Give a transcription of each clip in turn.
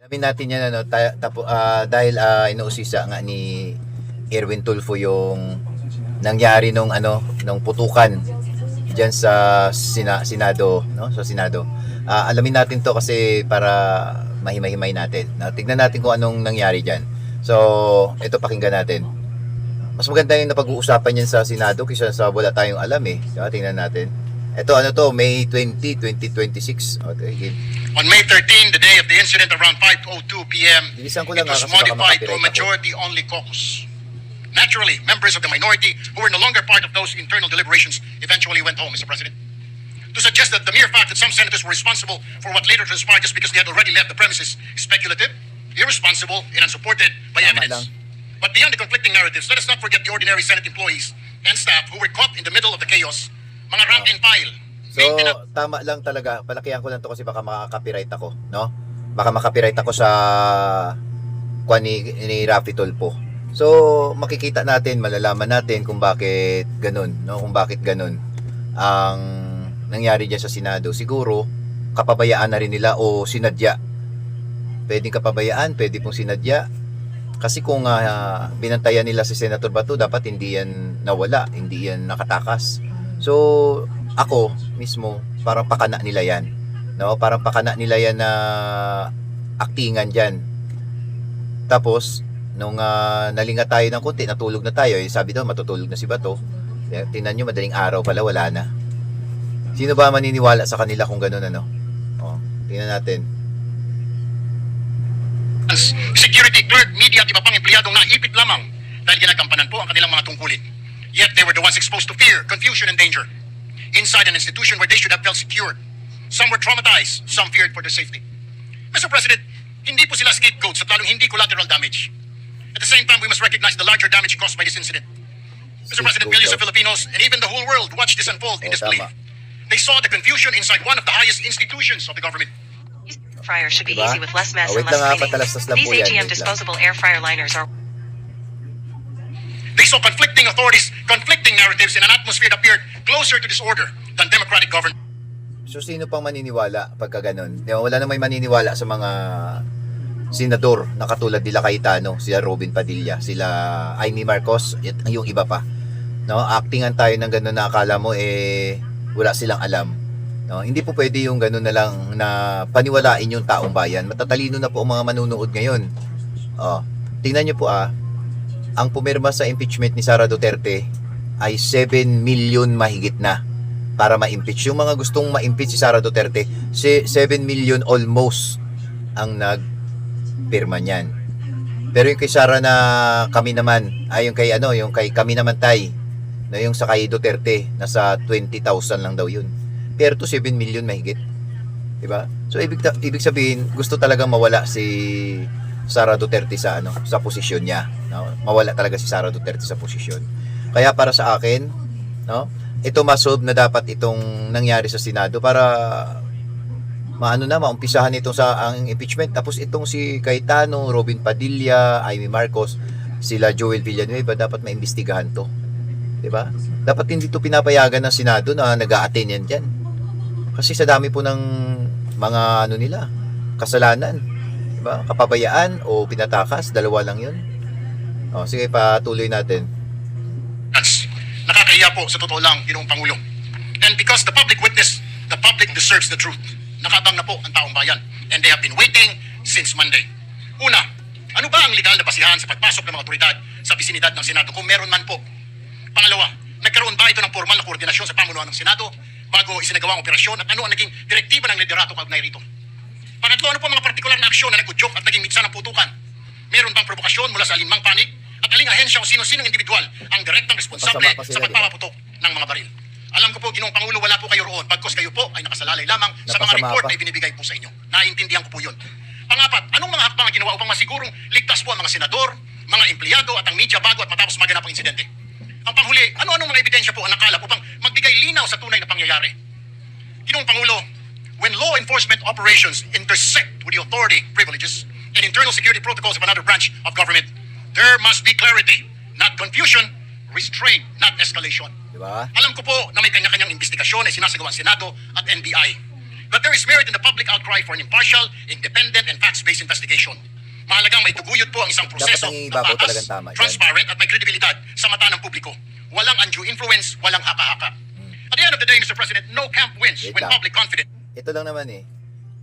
Alamin natin yan ano, dahil inuusisa nga ni Erwin Tulfo yung nangyari nung putukan diyan sa Senado, no? Sa Senado. Alamin natin 'to kasi para mahimay-himay natin. Tignan natin kung anong nangyari diyan. So, ito pakinggan natin. Mas maganda yung napag-uusapan yan sa Senado kaysa sa wala tayong alam eh. Diba? Tingnan natin. Ito May 20, 2026. Okay. On May 13, the day of the incident around 5:02 p.m., Bilisan ko it lang was kasi baka modified to a makapirate ako. majority-only caucus. Naturally, members of the minority who were no longer part of those internal deliberations eventually went home, Mr. President. To suggest that the mere fact that some senators were responsible for what later transpired just because they had already left the premises is speculative, irresponsible, and unsupported by Tama evidence. lang. But beyond the conflicting narratives, let us not forget the ordinary Senate employees and staff who were caught in the middle of the chaos, mga rank and file. So, tama lang talaga. Palakihan ko lang to kasi baka makaka-copyright ako, no? Baka makaka-copyright ako sa ni Rafi Tulfo. So, makikita natin, malalaman natin kung bakit ganun, no? Kung bakit ganun ang nangyari diyan sa Senado. Siguro kapabayaan na rin nila o sinadya. Pwedeng kapabayaan, pwede pong sinadya. Kasi kung binantayan nila si Senator Bato, dapat hindi yan nawala, hindi yan nakatakas. So, ako mismo, parang pakana nila yan. No? Parang pakana nila yan na aktingan dyan. Tapos, nung nalinga tayo ng konti, natulog na tayo. Sabi daw, matutulog na si Bato. Tingnan nyo, madaling araw pala, wala na. Sino ba maniniwala sa kanila kung ganun ano? Tingnan natin. Security clerk, media at iba pang empleyadong naipit lamang dahil ginagampanan po ang kanilang mga tungkulin. Yet they were the ones exposed to fear, confusion, and danger. Inside an institution where they should have felt secured. Some were traumatized, some feared for their safety. Mr. President, hindi po sila scapegoats at lalong hindi collateral damage. At the same time, we must recognize the larger damage caused by this incident. Mr. President, millions of Filipinos and even the whole world watched this unfold in disbelief. They saw the confusion inside one of the highest institutions of the government. Fryer should be Diba? easy with less mess Wait and less lang cleaning. patalastas lang These po yan. AGM Wait lang. disposable air fryer liners are They saw conflicting authorities, conflicting narratives in an atmosphere that appeared closer to disorder than democratic government. So, sino pang maniniwala pagka ganun? Di ba, wala namang maniniwala sa mga senador na katulad nila Cayetano, sila Robin Padilla, sila Amy Marcos, at yung iba pa. No, actingan tayo ng ganun na akala mo wala silang alam. No, hindi po pwede yung ganun na lang na paniwalain yung taong bayan. Matatalino na po ang mga manunood ngayon. Tingnan niyo po ang pumirma sa impeachment ni Sara Duterte ay 7 million mahigit na para ma-impeach. Yung mga gustong ma-impeach si Sara Duterte, 7 million almost ang nagpirma niyan. Pero yung kay Sara na kami naman, yung kay kami naman tay, na yung sa kay Duterte, nasa 20,000 lang daw yun. Pero to 7 million mahigit. Diba? So ibig sabihin, gusto talagang mawala si Sara Duterte sa sa posisyon niya, no? Mawala talaga si Sara Duterte sa posisyon. Kaya para sa akin, no, ito masolve na dapat itong nangyari sa Senado para maumpisahan ito sa ang impeachment. Tapos itong si Cayetano, Robin Padilla, Amy Marcos, sila Joel Villanueva, dapat maimbestigahan to. 'Di ba? Dapat hindi to pinapayagan ng Senado na nag-a-attend yan diyan. Kasi sa dami po ng mga nila, kasalanan, 'di ba? Kapabayaan o pinatakas, dalawa lang 'yun. Sige, patuloy natin. Nakakahiya po sa totoo lang, Ginoong Pangulo. And because the public witness, the public deserves the truth. Nakabang na po ang taong bayan. And they have been waiting since Monday. Una, ano ba ang legal na basihan sa pagpasok ng mga otoridad sa bisinidad ng Senado kung meron man po? Pangalawa, nagkaroon ba ito ng formal na koordinasyon sa pamunuan ng Senado bago isinagawa ang operasyon at ano ang naging direktiba ng liderato kaugnay rito? Pangatlo, ano po mga partikular na aksyon na nag-udyok at naging mitsa ng putukan? Meron bang provokasyon mula sa alinmang panig? At aling ahensya o sino-sinong individual ang direktang responsable Masama pa sila, sa pagpapaputok ng mga baril? Alam ko po, Ginoong Pangulo, wala po kayo roon bagkus kayo po ay nakasalalay lamang sa mga Napasama report pa. na ibinibigay po sa inyo. Naiintindihan ko po yun. Pangapat, anong mga hakbang ang ginawa upang masigurong ligtas po ang mga senador, mga empleyado at ang media bago at matapos maganap ang insidente? Ang panghuli, ano-anong mga ebidensya po ang nakalap upang magbigay linaw sa tunay na pangyayari? Ginoong Pangulo, when law enforcement operations intersect with the authority privileges and internal security protocols of another branch of government, there must be clarity, not confusion, restraint, not escalation. Diba? Alam ko po na may kanya-kanyang investigasyon na sinasagawa ang Senado at NBI. that there is merit in the public outcry for an impartial, independent, and facts-based investigation. Mahalagang may tuguyod po ang isang proseso ang na ibabaw patas, talagang tama dyan. transparent, at may kredibilidad sa mata ng publiko. Walang undue influence, walang haka-haka. At the end of the day, Mr. President, no camp wins Wait when lang. public confidence Ito lang naman eh.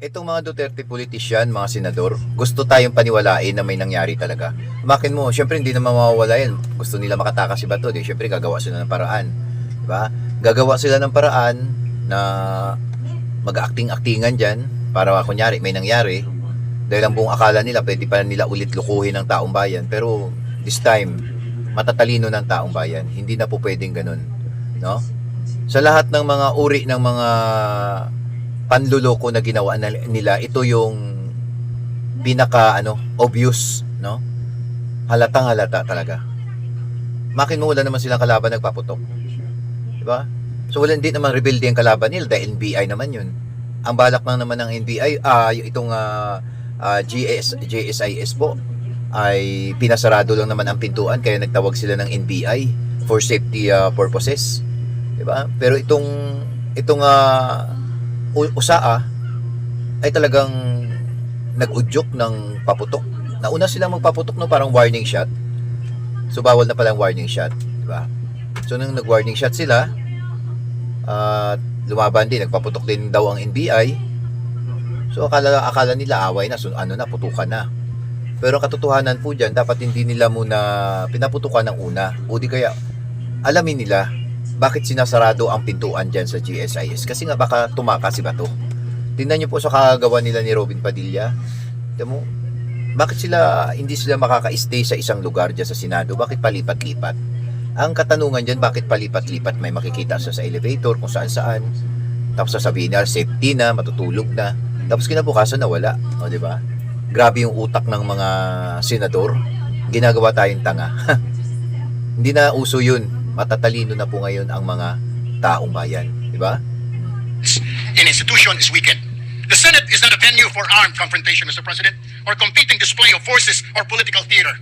Itong mga Duterte politician, mga senador, gusto tayong paniwalain na may nangyari talaga. Makin mo, syempre hindi naman mawawala yan. Gusto nila makatakas si Bato, di syempre gagawa sila ng paraan. Diba? Gagawa sila ng paraan na mag-acting-actingan dyan para kunyari may nangyari. Dahil ang buong akala nila, pwede pa nila ulit lukuhin ng taong bayan. Pero this time, matatalino ng taong bayan. Hindi na po pwedeng ganun. No? Sa lahat ng mga uri ng mga panluloko na ginawa nila, ito yung pinaka obvious, no? Halatang halata talaga. Makin mo wala naman silang kalaban nagpaputok. 'Di ba? So wala din naman rebelde ang kalaban nila dahil NBI naman 'yun. Ang balak lang naman ng NBI itong GSIS po ay pinasarado lang naman ang pintuan kaya nagtawag sila ng NBI for safety purposes. 'Di ba? Pero itong USAA ay talagang nag-udyok ng paputok. Nauna silang magpaputok no parang warning shot. So bawal na pala ang warning shot, di ba? So nung nag-warning shot sila, lumaban din, nagpaputok din daw ang NBI. So akala nila away na, so putukan na. Pero katotohanan po diyan, dapat hindi nila muna pinaputukan ng una. O di kaya alamin nila bakit sinasarado ang pintuan dyan sa GSIS? Kasi nga baka tumakas si Bato. Tingnan nyo po sa kagagawa nila ni Robin Padilla. Tignan mo, bakit hindi sila makaka-stay sa isang lugar dyan sa Senado? Bakit palipat-lipat? Ang katanungan dyan, bakit palipat-lipat? May makikita sa elevator, kung saan-saan. Tapos sasabihin nila, safety na, matutulog na. Tapos kinabukasan na wala. O, di ba? Grabe yung utak ng mga senador. Ginagawa tayong tanga. Hindi na uso yun. Matatalino na po ngayon ang mga taong bayan. Di ba? in institution is weakened. The Senate is not a venue for armed confrontation, Mr. President, or competing display of forces or political theater.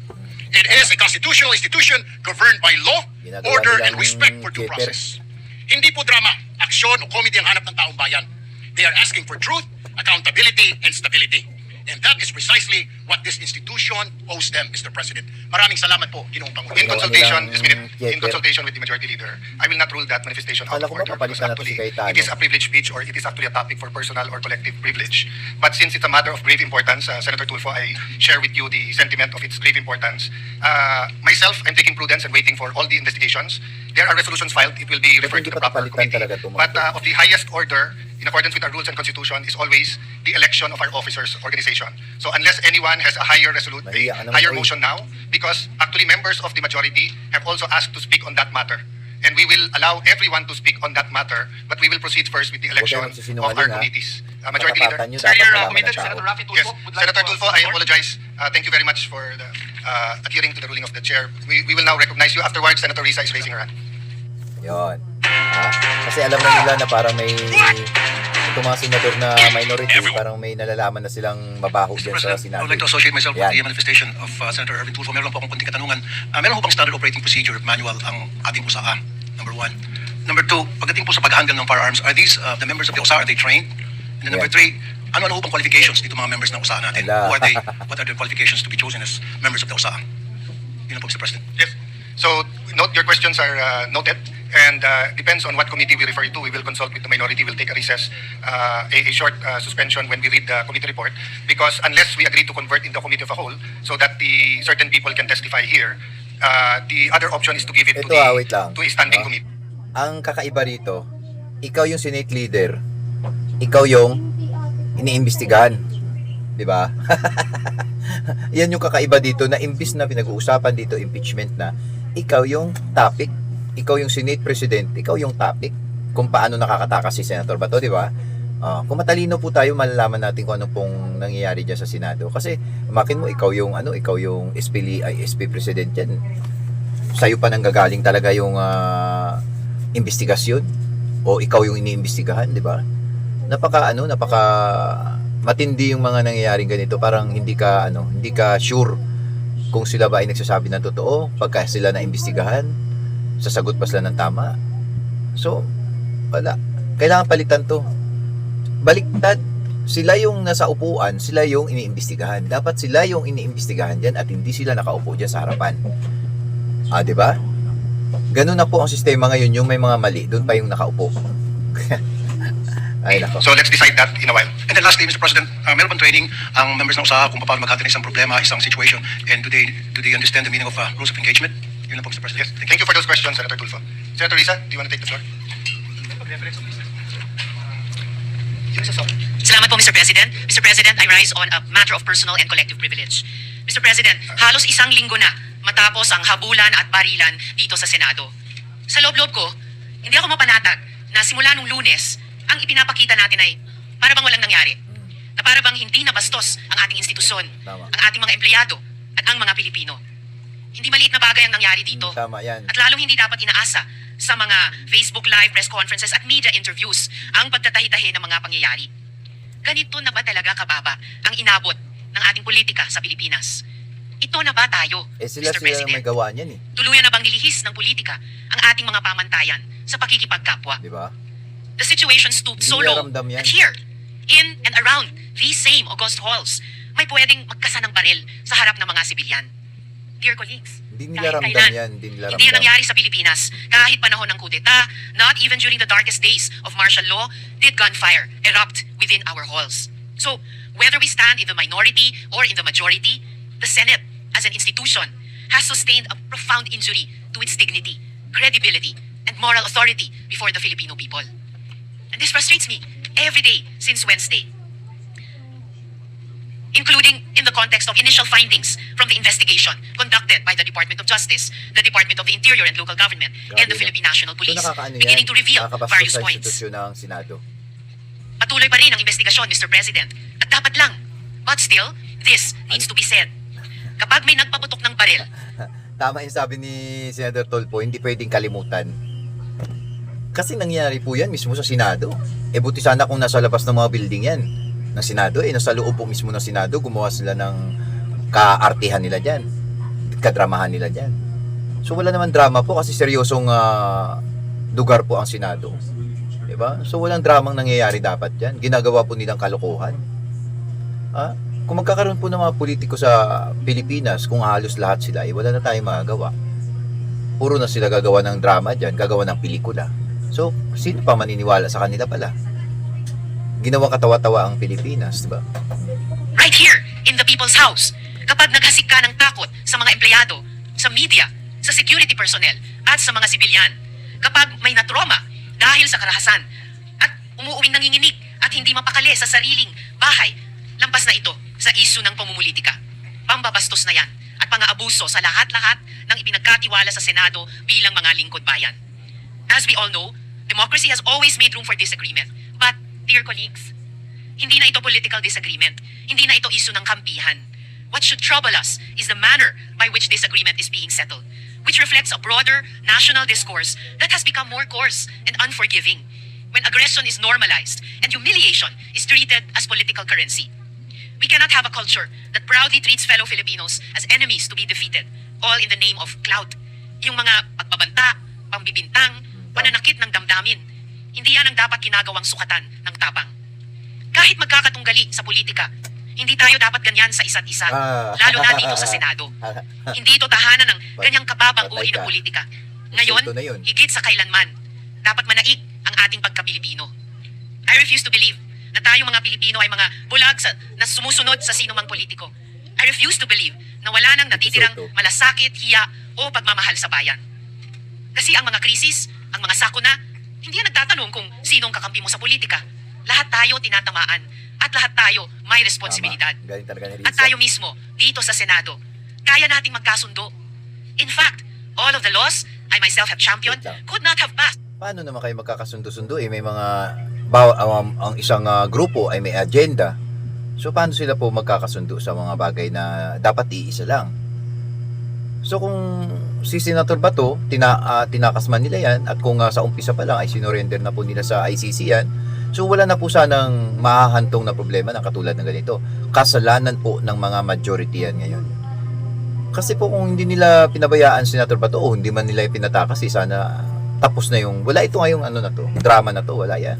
It is a constitutional institution governed by law, Ginagawa order, nilang and respect for due theater. process. Hindi po drama, aksyon o comedy ang hanap ng taong bayan. They are asking for truth, accountability, and stability. And that is precisely what this institution owes them, Mr. President. Maraming salamat po, Ginoong Pangulo. In consultation, nilang Ms. Minute, in theater. consultation with the majority leader, I will not rule that manifestation out Akala of ko ba order papalitan because na to si actually Cayetano? it is a privileged speech or it is actually a topic for personal or collective privilege. But since it's a matter of grave importance, Senator Tulfo, I share with you the sentiment of its grave importance. Myself, I'm taking prudence and waiting for all the investigations. There are resolutions filed. It will be Ba't referred hindi to the pa proper papalitan committee. talaga itong mga But of the highest order, in accordance with our rules and constitution, is always the election of our officers' organization. So unless anyone has a higher Mahiya ka naman, higher oy. motion now, because actually members of the majority have also asked to speak on that matter. And we will allow everyone to speak on that matter, but we will proceed first with the election Huwag kayong of our magsisinungaling, ha? committees. Majority Leader. Katapatan nyo, Sir, dapat you're malaman committed, ng tao. Senator Raffy Tulfo. Yes, Senator Tulfo, I apologize. Thank you very much for the, adhering to the ruling of the chair. We will now recognize you. Afterwards, Senator Risa is raising her hand. Yun. Kasi alam na nila na parang may itong mga senador na minority, parang may nalalaman na silang mabaho Mr. dyan sa President, I Senado. would like to associate myself Yan. with the manifestation of Senator Erwin Tulfo. Meron lang po akong kunting katanungan. Meron po bang standard operating procedure manual ang ating USAA? Number one. Number two, pagdating po sa pag-handle ng firearms, are these the members of the USAA, are they trained? And then number Yeah. three, ano-ano po bang qualifications dito mga members ng USAA natin? Ala. Who are they? What are their qualifications to be chosen as members of the USAA? Yun lang po, Mr. President. Yes. So, note your questions are noted, and depends on what committee we refer to. We will consult with the minority. We'll take a recess, a short suspension when we read the committee report, because unless we agree to convert in the committee of a whole, so that the certain people can testify here, the other option is to give it Ito, to wait lang. a standing Ah. committee. Ang kakaiba rito, ikaw yung Senate leader, ikaw yung iniimbestigahan. Di ba? Yan yung kakaiba dito na imbis na pinag-uusapan dito impeachment na, ikaw yung topic, ikaw yung Senate President, ikaw yung topic kung paano nakakatakas si Senator Bato, di ba? Kung matalino po tayo, malalaman natin kung ano pong nangyayari dyan sa Senado. Kasi, makin mo, ikaw yung SP President dyan. Sa'yo pa nanggagaling talaga yung investigasyon o ikaw yung iniimbestigahan, di ba? Napaka matindi yung mga nangyayaring ganito. Parang hindi ka sure kung sila ba ay nagsasabi ng totoo. Pagka sila na imbestigahan, sasagot pa sila ng tama. So, wala. Kailangan palitan to. baliktad. Sila yung nasa upuan, sila yung iniimbestigahan. Dapat sila yung iniimbestigahan dyan at hindi sila nakaupo dyan sa harapan. Di ba? Ganun na po ang sistema ngayon, yung may mga mali, doon pa yung nakaupo. Ay, nako. So let's decide that in a while. And then lastly, Mr. President, meron bang training ang members ng usaha kung paano mag-handle ng isang problema, isang situation, and do they understand the meaning of rules of engagement? Yun lang po, Mr. President. Yes. Thank you for those questions, Senator Tulfo. Senator Risa, do you want to take the floor? Salamat po, Mr. President. Mr. President, I rise on a matter of personal and collective privilege. Mr. President, halos isang linggo na matapos ang habulan at barilan dito sa Senado. Sa loob-loob ko, hindi ako mapanatag na simula nung Lunes, ang ipinapakita natin ay para bang walang nangyari. Na para bang hindi nabastos ang ating institusyon, Tama. ang ating mga empleyado, at ang mga Pilipino. Hindi maliit na bagay ang nangyari dito. Tama yan. At lalong hindi dapat inaasa sa mga Facebook Live, press conferences at media interviews ang pagtatahi-tahi ng mga pangyayari. Ganito na ba talaga kababa ang inabot ng ating politika sa Pilipinas? Ito na ba tayo, Sila Mr. may President? gawa niyan Tuluyan na bang nilihis ng politika ang ating mga pamantayan sa pakikipagkapwa? Di ba? The situation stooped so Hindi low naramdam yan. that here, in and around these same august halls, may pwedeng magkasa ng baril sa harap ng mga sibilyan. Dear colleagues, Hindi nila kahit ramdam kailan, yan. Hindi nila Hindi yan ramdam. nangyari sa Pilipinas. Kahit panahon ng kudeta, not even during the darkest days of martial law, did gunfire erupt within our halls. So, whether we stand in the minority or in the majority, the Senate, as an institution, has sustained a profound injury to its dignity, credibility, and moral authority before the Filipino people. And this frustrates me every day since Wednesday, including in the context of initial findings from the investigation conducted by the Department of Justice, the Department of the Interior and Local Government, and the Grabe na. Philippine National So Police, nakakaano beginning yan? to reveal Nakakabastos various sa points. institusyon ng Senado. Patuloy pa rin ang investigasyon, Mr. President, at dapat lang. But still, this needs to be said. Kapag may nagpaputok ng baril, Tama yung sabi ni Senator Tolpo, hindi pwedeng kalimutan. Kasi nangyari po yan mismo sa Senado. Buti sana kung nasa labas ng mga building yan ng Senado. Nasa loob po mismo ng Senado, gumawa sila ng kaartihan nila dyan. Kadramahan nila dyan. So wala naman drama po kasi seryosong lugar po ang Senado. Diba? So walang dramang nangyayari dapat dyan. Ginagawa po nilang kalokohan. Kung magkakaroon po ng mga politiko sa Pilipinas, kung halos lahat sila, wala na tayong magagawa. Puro na sila gagawa ng drama dyan, gagawa ng pelikula. So, sino pa maniniwala sa kanila pala? Ginawa katawa-tawa ang Pilipinas, diba? right here, in the people's house, kapag naghasik ka ng takot sa mga empleyado, sa media, sa security personnel, at sa mga sibilyan, kapag may natroma dahil sa karahasan, at umuuwing nanginginig at hindi mapakali sa sariling bahay, lampas na ito sa isyu ng pamumulitika. Pambabastos na yan at pang-aabuso sa lahat-lahat ng ipinagkatiwala sa Senado bilang mga lingkod bayan. As we all know, democracy has always made room for disagreement. But, dear colleagues, hindi na ito political disagreement. Hindi na ito isyu ng kampihan. What should trouble us is the manner by which disagreement is being settled, which reflects a broader national discourse that has become more coarse and unforgiving, when aggression is normalized and humiliation is treated as political currency. We cannot have a culture that proudly treats fellow Filipinos as enemies to be defeated, all in the name of clout. Yung mga pagbabanta, pambibintang, pananakit ng damdamin, hindi yan ang dapat ginagawang sukatan ng tapang. Kahit magkakatunggali sa politika, hindi tayo dapat ganyan sa isa't isa, lalo na dito sa Senado. Hindi ito tahanan ng ganyang kababang uri ng politika. Ngayon, Insulto na yun. higit sa kailanman, dapat manaig ang ating pagka-Pilipino. I refuse to believe na tayong mga Pilipino ay mga bulag na sumusunod sa sinumang politiko. I refuse to believe na wala nang natitirang Insulto. malasakit, hiya o pagmamahal sa bayan. Kasi ang mga krisis, ang mga sakuna, hindi yan nagtatanong kung sinong kakampi mo sa politika. Lahat tayo tinatamaan at lahat tayo may responsibilidad. Tama. Galing talaga ni At Risa. tayo mismo, dito sa Senado, kaya nating magkasundo. In fact, all of the laws I myself have championed Wait lang. could not have passed. Paano naman kayo magkakasundo-sundo? May mga ang isang grupo ay may agenda. So paano sila po magkakasundo sa mga bagay na dapat iisa lang? So kung si Senator Bato, tinakas man nila yan, at kung sa umpisa pa lang ay sinorender na po nila sa ICC yan, so wala na po sanang mahahantong na problema na katulad ng ganito. Kasalanan po ng mga majority yan ngayon. Kasi po kung hindi nila pinabayaan si Senator Bato o hindi man nila pinatakas, sana tapos na yung, wala ito ngayong ano na to, drama na to, wala yan.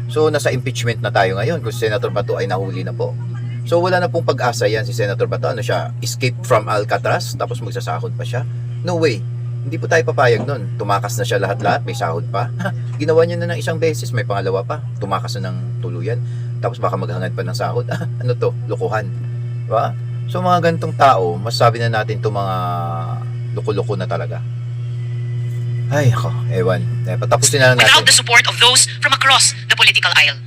So, nasa impeachment na tayo ngayon kung si Senator Bato ay nahuli na po. So, wala na pong pag-asa yan si Senator Bato. Ano siya? Escape from Alcatraz? Tapos magsasahod pa siya? No way. Hindi po tayo papayag nun. Tumakas na siya lahat-lahat, may sahod pa. Ginawa niya na ng isang beses, may pangalawa pa. Tumakas na ng tuluyan. Tapos baka maghangad pa ng sahod. Ano to? Lokohan. Diba? So, mga ganitong tao, masasabi na natin itong mga loko-loko na talaga. Ay, ako, ewan. Patapusin na lang natin. without the support of those from across the political aisle.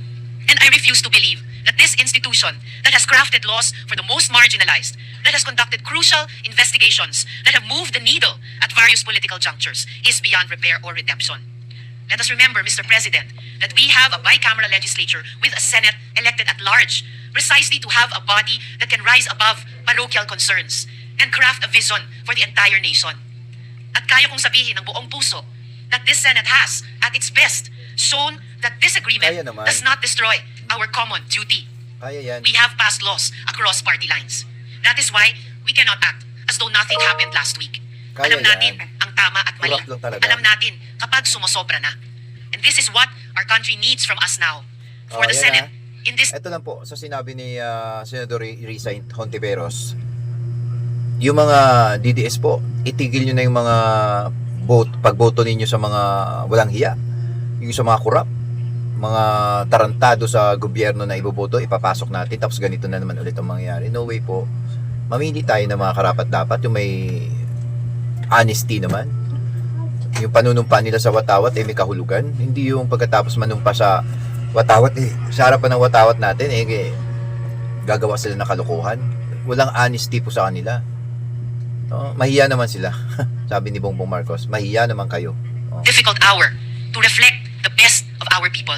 And I refuse to believe that this institution that has crafted laws for the most marginalized, that has conducted crucial investigations, that have moved the needle at various political junctures, is beyond repair or redemption. Let us remember, Mr. President, that we have a bicameral legislature with a Senate elected at large, precisely to have a body that can rise above parochial concerns and craft a vision for the entire nation. At kaya kong sabihin ng buong puso that this Senate has, at its best, shown that this agreement Kaya naman. does not destroy our common duty. Kaya yan. We have passed laws across party lines. That is why we cannot act as though nothing happened last week. Kaya Alam natin yan. ang tama at mali. Kurap lang talaga. Alam natin kapag sumosobra na. And this is what our country needs from us now. For the yan, Senate, in this Ito lang po, sa sinabi ni Senador Risa Hontiveros, yung mga DDS po, itigil nyo na yung mga pagboto ninyo sa mga walang hiya. Yung sa mga kurap, mga tarantado sa gobyerno na iboboto, ipapasok natin, tapos ganito na naman ulit ang mangyayari. No way po. Mamili tayo ng mga karapat-dapat, yung may honesty naman. Yung panunumpa nila sa watawat, may kahulugan. Hindi yung pagkatapos manumpa sa watawat, sa harapan ng watawat natin, gagawa sila ng kalokohan. Walang honesty po sa kanila. No? Mahiya naman sila. Sabi ni Bongbong Marcos, mahiya naman kayo. difficult hour to reflect the best of our people.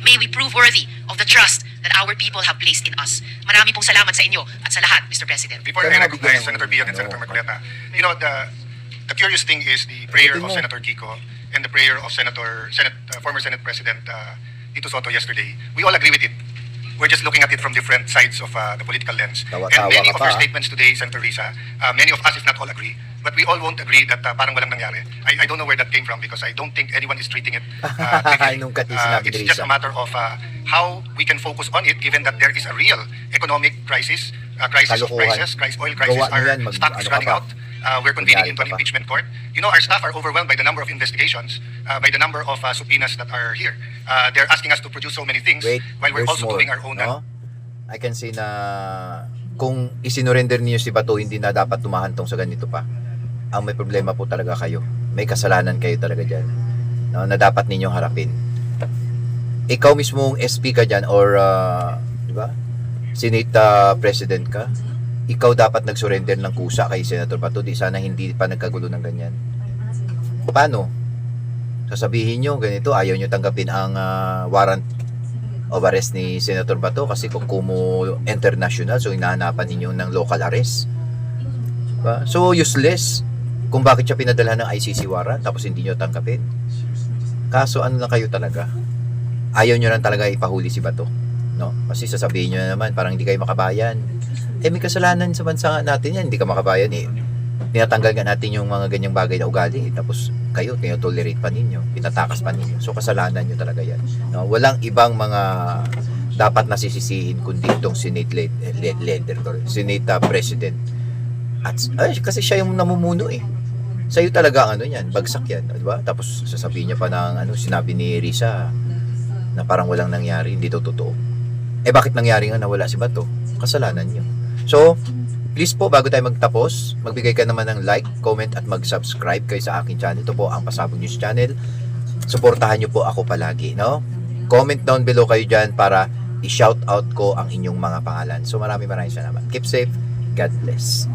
May we prove worthy of the trust that our people have placed in us. Marami pong salamat sa inyo at sa lahat, Mr. President. Before Pero I recognize mabigyan Senator ng- Bion and Senator Marcoleta, you know, the curious thing is the prayer Ulitin of mo. Senator Kiko and the prayer of former Senate President Tito Soto yesterday. We all agree with it. We're just looking at it from different sides of the political lens. Tawa-tawa And many ka of pa, your ah. statements today, Senator Risa, many of us, if not all, agree. But we all won't agree that parang walang nangyari. I don't know where that came from because I don't think anyone is treating it trivially. Nung kati sinabi ni It's just Risa. a matter of how we can focus on it given that there is a real economic crisis, crisis of Kalokohan. prices, oil crisis, Gawa nyo our yan, stock is ano ka running pa? out. We're convening Magyari into ka an pa. impeachment court. You know, our staff are overwhelmed by the number of investigations, by the number of subpoenas that are here. They're asking us to produce so many things Wait, while we're there's also more, doing our own. no? I can see na kung isinurrender niyo si Bato, hindi na dapat tumahantong sa ganito pa. Ang may problema po talaga kayo. May kasalanan kayo talaga dyan, no, na dapat ninyong harapin. Ikaw mismong SP ka dyan or di ba? Senate President ka. Ikaw dapat nag-surrender ng kusa kay Senator Bato. Di sana hindi pa nagkagulo ng ganyan. Paano? Sasabihin nyo ganito, ayaw nyo tanggapin ang warrant of arrest ni Senator Bato kasi kung kumo international, so hinahanapan ninyo ng local arrest. Diba? So useless kung bakit siya pinadala ng ICC warrant tapos hindi nyo tanggapin. Kaso ano lang kayo talaga, ayaw nyo lang talaga ipahuli si Bato, no? Kasi sasabihin nyo na naman parang hindi kayo makabayan. May kasalanan sa bansa natin yan, hindi ka makabayan tinatanggal nga natin yung mga ganyang bagay na ugali, tapos kayo tinotolerate pa ninyo, pinatakas pa ninyo. So kasalanan nyo talaga yan, no? Walang ibang mga dapat nasisisihin kundi itong Senate Senate President. At kasi siya yung namumuno sa'yo talaga ang ano yan, bagsak yan, di ba? Tapos sasabihin niya pa ng sinabi ni Risa na parang walang nangyari, hindi to totoo. Bakit nangyari nga na wala si Bato? Kasalanan niyo. So please po, bago tayo magtapos, magbigay ka naman ng like, comment at mag-subscribe kayo sa aking channel. Ito po ang Pasabog News Channel. Suportahan niyo po ako palagi, no? Comment down below kayo dyan para i-shout out ko ang inyong mga pangalan. So maraming salamat. Keep safe. God bless.